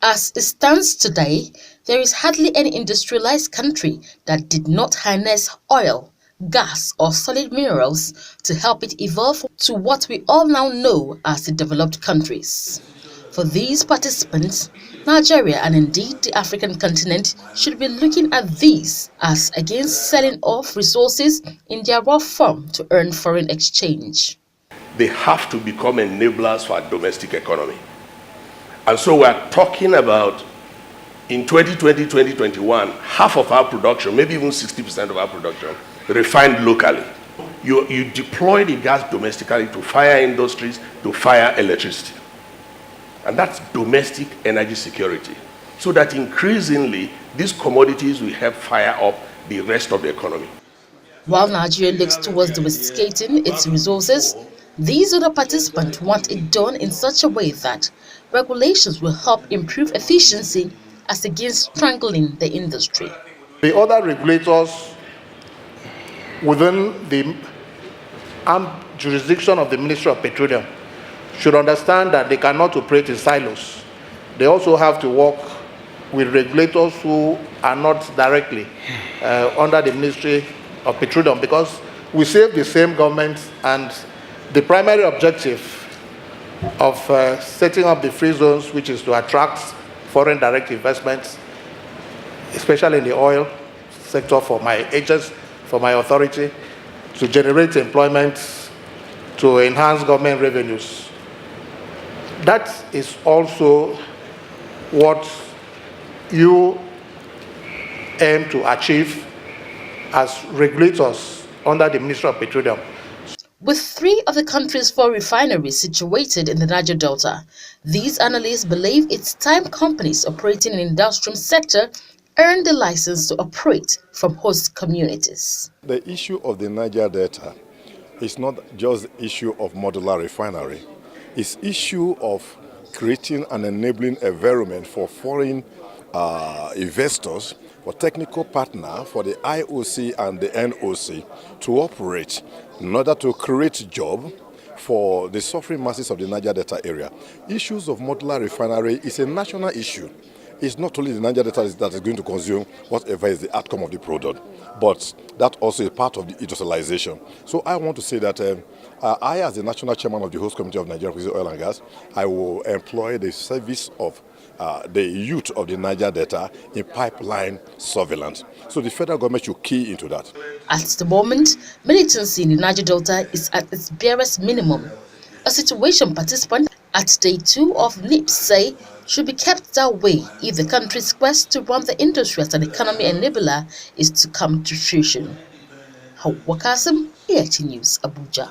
As it stands today, there is hardly any industrialized country that did not harness oil, gas, or solid minerals to help it evolve to what we all now know as the developed countries. For these participants, Nigeria and indeed the African continent should be looking at these as against selling off resources in their raw form to earn foreign exchange. They have to become enablers for our domestic economy. And so we're talking about in 2020, 2021, half of our production, maybe even 60% of our production, refined locally. You deploy the gas domestically to fire industries, to fire electricity. And that's domestic energy security. So that increasingly, these commodities will help fire up the rest of the economy. While Nigeria looks towards domesticating its resources, these other participants want it done in such a way that regulations will help improve efficiency as against strangling the industry. The other regulators within the jurisdiction of the Ministry of Petroleum should understand that they cannot operate in silos. They also have to work with regulators who are not directly under the Ministry of Petroleum, because we serve the same government, and the primary objective of setting up the free zones, which is to attract foreign direct investments, especially in the oil sector for my agents, for my authority, to generate employment, to enhance government revenues. That is also what you aim to achieve as regulators under the Ministry of Petroleum. With 3 of the country's 4 refineries situated in the Niger Delta, these analysts believe it's time companies operating in the industrial sector earn the license to operate from host communities. The issue of the Niger Delta is not just the issue of modular refinery. It's issue of creating an enabling environment for foreign investors, for technical partner, for the IOC and the NOC to operate in order to create job for the suffering masses of the Niger Delta area. Issues of modular refinery is a national issue. It's not only the Niger Delta that is going to consume whatever is the outcome of the product, but that also is part of the industrialization. So I want to say that I, as the national chairman of the host committee of Nigeria Producing Oil and Gas, I will employ the service of the youth of the Niger Delta in pipeline surveillance. So the federal government should key into that. At the moment, militancy in the Niger Delta is at its barest minimum, a situation participants at day 2 of NIPS say should be kept that way if the country's quest to run the industry as an economy enabler is to come to fruition. Hauwa Kasim, EIT News, Abuja.